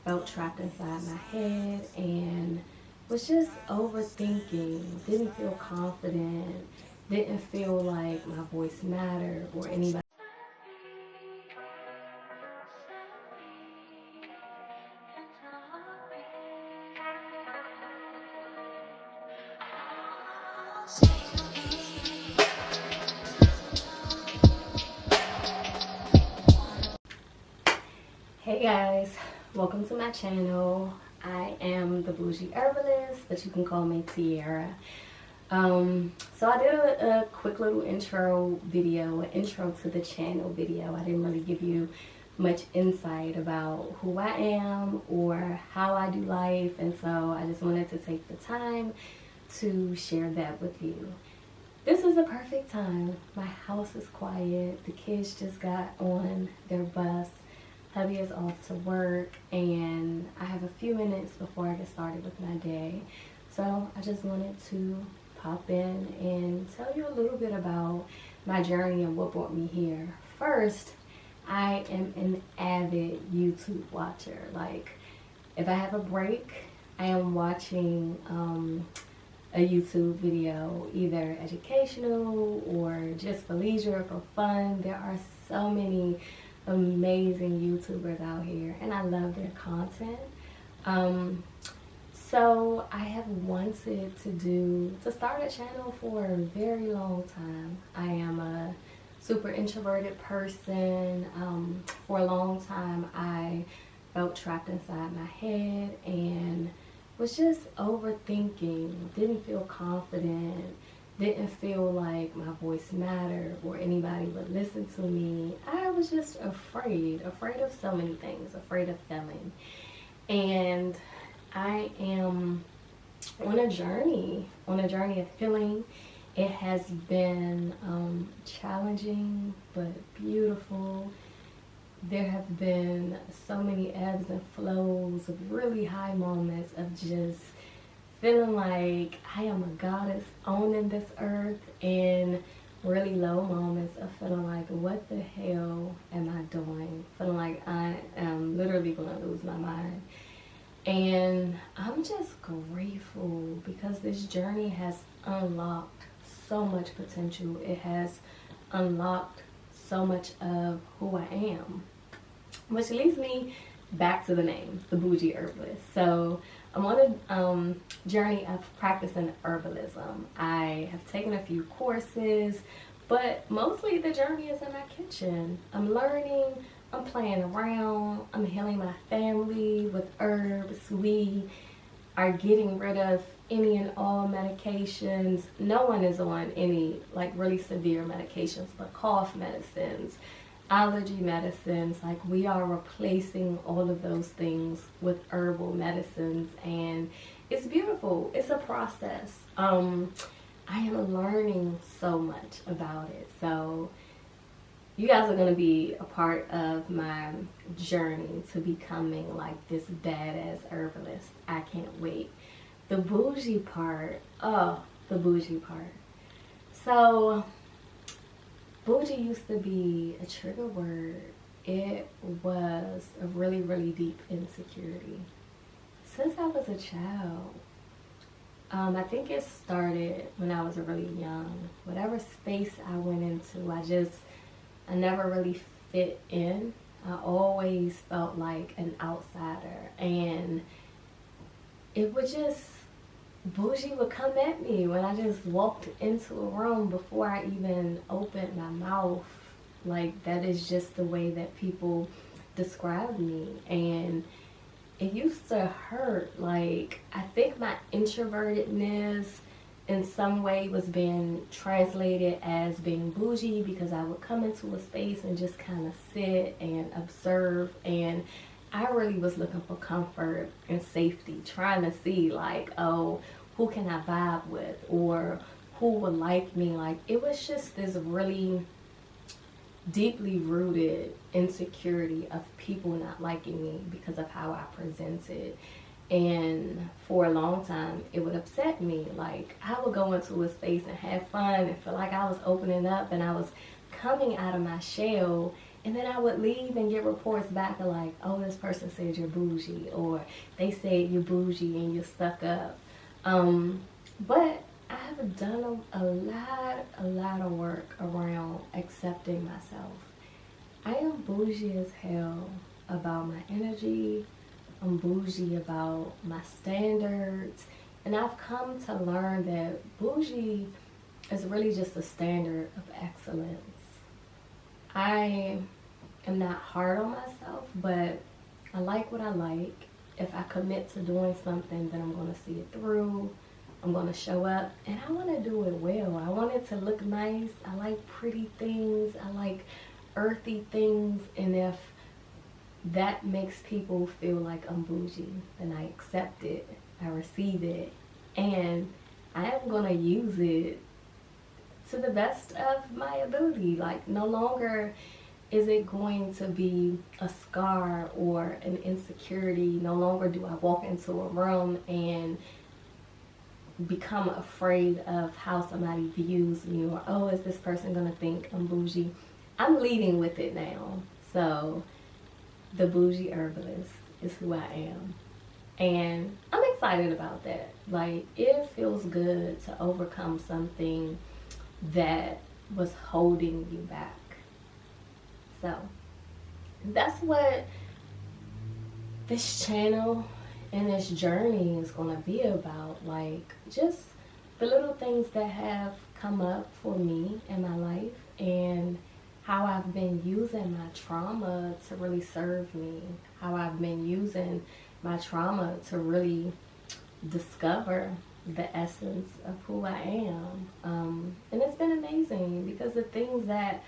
felt trapped inside my head and was just overthinking, didn't feel confident, didn't feel like my voice mattered or anybody. Hey guys, welcome to my channel. I am the Bougie Herbalist, but you can call me Tiara. So I did a quick little intro video, an intro to the channel video. I didn't really give you much insight about who I am or how I do life, and so I just wanted to take the time to share that with you. This is the perfect time. My house is quiet. The kids just got on their bus. Hubby is off to work, and I have a few minutes before I get started with my day. So I just wanted to pop in and tell you a little bit about my journey and what brought me here. First, I am an avid YouTube watcher. Like, if I have a break, I am watching a YouTube video, either educational or just for leisure, for fun. There are so many amazing YouTubers out here, and I love their content. So I have wanted to start a channel for a very long time. I am a super introverted person. For a long time I felt trapped inside my head and was just overthinking, didn't feel confident, didn't feel like my voice mattered or anybody would listen to me. I was just afraid of so many things, afraid of failing. And I am on a journey of healing. It has been challenging but beautiful. There have been so many ebbs and flows of really high moments of just feeling like I am a goddess owning this earth, and really low moments of feeling like, what the hell am I doing? Feeling like I am literally gonna lose my mind. And I'm just grateful because this journey has unlocked so much potential. It has unlocked so much of who I am, which leads me back to the name, the Bougie Herbalist. So I'm on a journey of practicing herbalism. I have taken a few courses, but mostly the journey is in my kitchen. I'm learning, I'm playing around, I'm healing my family with herbs. We are getting rid of any and all medications. No one is on any like really severe medications, but cough medicines, allergy medicines. Like, we are replacing all of those things with herbal medicines, and it's beautiful. It's a process. I am learning so much about it. So you guys are going to be a part of my journey to becoming like this badass herbalist. I can't wait. The bougie part, the bougie part. So bougie used to be a trigger word. It was a really, really deep insecurity since I was a child. I think it started when I was really young. Whatever space I went into, I never really fit in. I always felt like an outsider, and it would just, bougie would come at me when I just walked into a room before I even opened my mouth. Like, that is just the way that people describe me, and it used to hurt. Like, I think my introvertedness in some way was being translated as being bougie, because I would come into a space and just kind of sit and observe, and I really was looking for comfort and safety, trying to see like, oh, who can I vibe with, or who would like me. Like, it was just this really deeply rooted insecurity of people not liking me because of how I presented. And for a long time, it would upset me. Like, I would go into a space and have fun and feel like I was opening up and I was coming out of my shell, And then I would leave and get reports back of like, oh, this person said you're bougie, or they said you're bougie and you're stuck up. But I have done a lot of work around accepting myself. I am bougie as hell about my energy. I'm bougie about my standards. And I've come to learn that bougie is really just a standard of excellence. I am not hard on myself, but I like what I like. If I commit to doing something, then I'm going to see it through. I'm going to show up, and I want to do it well. I want it to look nice. I like pretty things. I like earthy things. And if that makes people feel like I'm bougie, then I accept it. I receive it. And I am going to use it to the best of my ability. Like, no longer is it going to be a scar or an insecurity. No longer do I walk into a room and become afraid of how somebody views me, or, oh, is this person gonna think I'm bougie? I'm leading with it now. So the bougie herbalist is who I am, and I'm excited about that. Like, it feels good to overcome something that was holding you back. So that's what this channel and this journey is going to be about. Like, just the little things that have come up for me in my life, and how I've been using my trauma to really serve me, how I've been using my trauma to really discover the essence of who I am. And it's been amazing, because the things that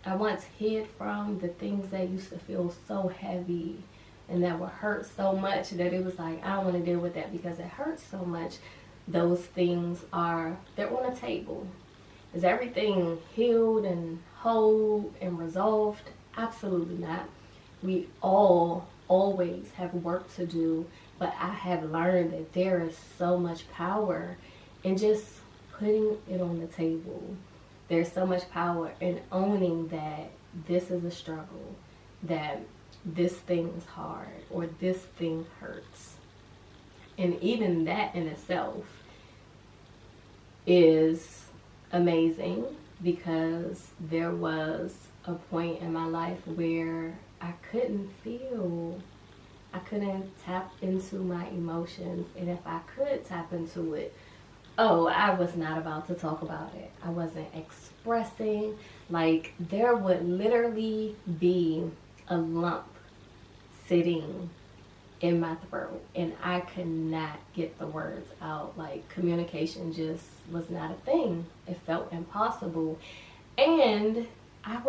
I once hid from, the things that used to feel so heavy and that would hurt so much that it was like, I don't want to deal with that because it hurts so much, those things they're on a table. Is everything healed and whole and resolved? Absolutely not. We all always have work to do, but I have learned that there is so much power in just putting it on the table. There's so much power in owning that this is a struggle, that this thing is hard, or this thing hurts. And even that in itself is amazing, because there was a point in my life where I couldn't tap into my emotions. And if I could tap into it, I was not about to talk about it. I wasn't expressing. Like, there would literally be a lump sitting in my throat, and I could not get the words out. Like, communication just was not a thing. It felt impossible. And I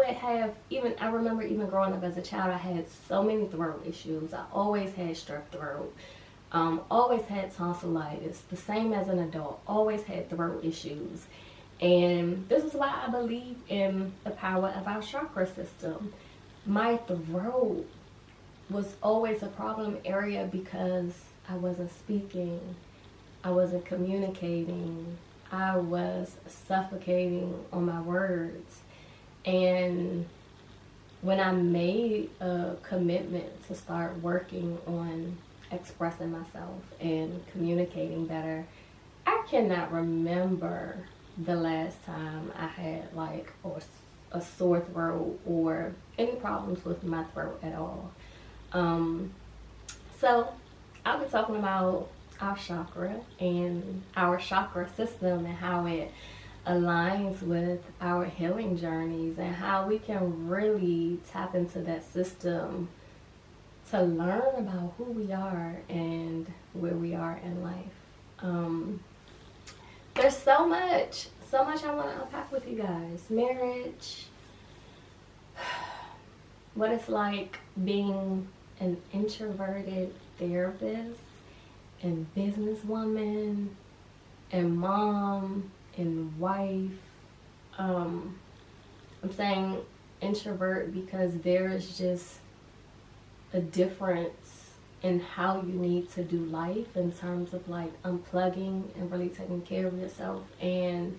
remember even growing up as a child, I had so many throat issues. I always had strep throat. Always had tonsillitis. The same as an adult. Always had throat issues. And this is why I believe in the power of our chakra system. My throat was always a problem area because I wasn't speaking. I wasn't communicating. I was suffocating on my words. And when I made a commitment to start working on expressing myself and communicating better, I cannot remember the last time I had like a sore throat or any problems with my throat at all. So I'll be talking about our chakra and our chakra system and how it aligns with our healing journeys, and how we can really tap into that system to learn about who we are and where we are in life. There's so much I want to unpack with you guys. Marriage, what it's like being an introverted therapist and businesswoman and mom and wife. I'm saying introvert because there's just a difference in how you need to do life in terms of like unplugging and really taking care of yourself, and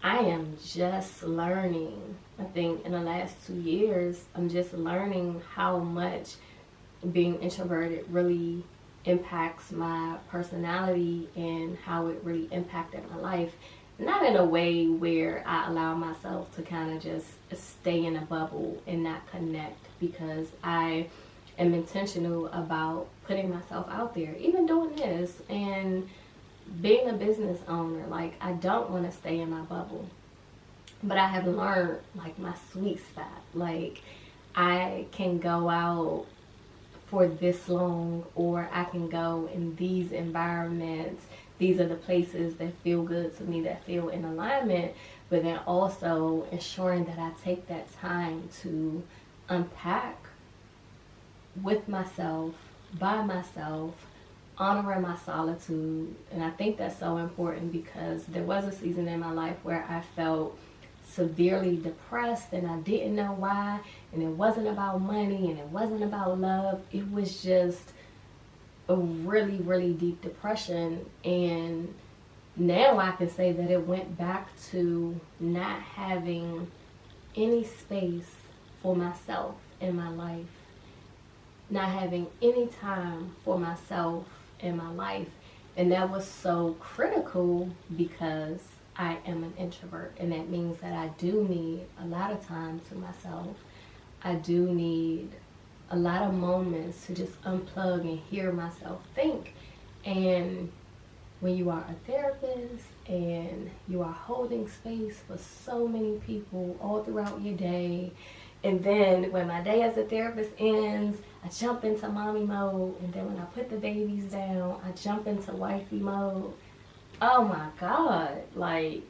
I am just learning. I think in the last 2 years, I'm just learning how much being introverted really impacts my personality and how it really impacted my life. Not in a way where I allow myself to kind of just stay in a bubble and not connect, because I am intentional about putting myself out there, even doing this and being a business owner. Like, I don't want to stay in my bubble, but I have learned like my sweet spot. Like, I can go out for this long, or I can go in these environments. These are the places that feel good to me, that feel in alignment, but then also ensuring that I take that time to unpack with myself, by myself, honoring my solitude. And I think that's so important, because there was a season in my life where I felt severely depressed and I didn't know why, and it wasn't about money and it wasn't about love. It was just a really, really deep depression. And now I can say that it went back to not having any space for myself in my life, not having any time for myself in my life. And that was so critical, because I am an introvert, and that means that I do need a lot of time to myself. I do need a lot of moments to just unplug and hear myself think. And when you are a therapist and you are holding space for so many people all throughout your day, and then when my day as a therapist ends, I jump into mommy mode, and then when I put the babies down, I jump into wifey mode. Oh my God, like,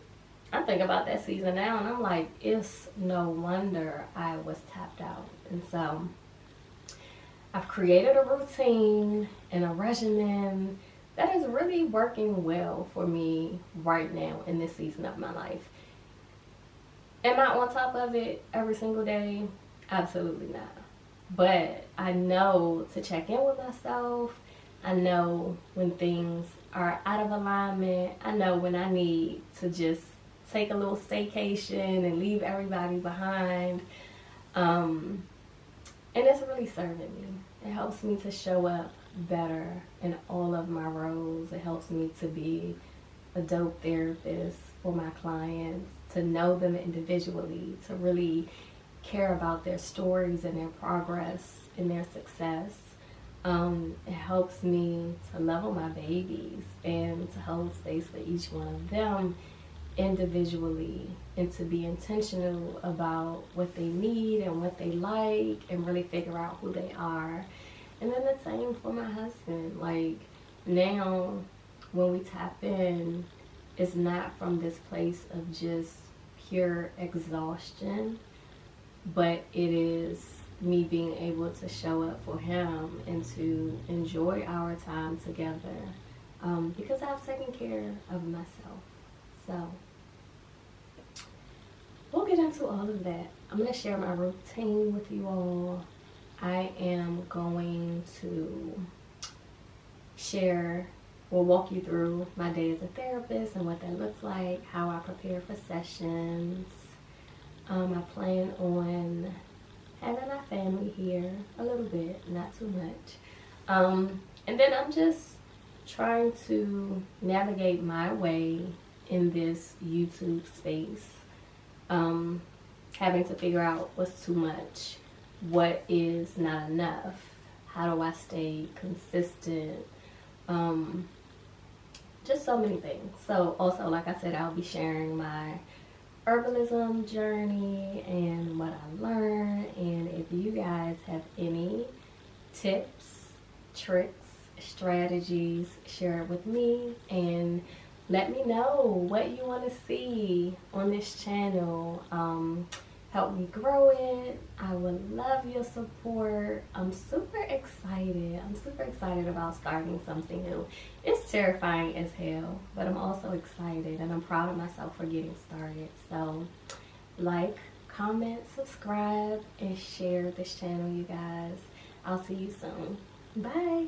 I think about that season now and I'm like, it's no wonder I was tapped out. And so I've created a routine and a regimen that is really working well for me right now in this season of my life. Am I on top of it every single day? Absolutely not. But I know to check in with myself. I know when things are out of alignment. I know when I need to just take a little staycation and leave everybody behind. And it's really serving me. It helps me to show up better in all of my roles. It helps me to be a dope therapist for my clients, to know them individually, to really care about their stories and their progress and their success. It helps me to level my babies and to hold space for each one of them individually, and to be intentional about what they need and what they like, and really figure out who they are. And then the same for my husband. Like, now when we tap in, it's not from this place of just pure exhaustion, but it is me being able to show up for him and to enjoy our time together, because I've taken care of myself. So we'll get into all of that. I'm going to share my routine with you all. I am going to walk you through my day as a therapist and what that looks like, how I prepare for sessions. I plan on having my family here a little bit, not too much. And then I'm just trying to navigate my way in this YouTube space. Having to figure out what's too much, what is not enough, how do I stay consistent, just so many things. So also, like I said, I'll be sharing my herbalism journey and what I learned. And if you guys have any tips, tricks, strategies, share it with me, and let me know what you want to see on this channel. Help me grow it. I would love your support. I'm super excited. I'm super excited about starting something new. It's terrifying as hell, but I'm also excited, and I'm proud of myself for getting started. So like, comment, subscribe, and share this channel, you guys. I'll see you soon. Bye.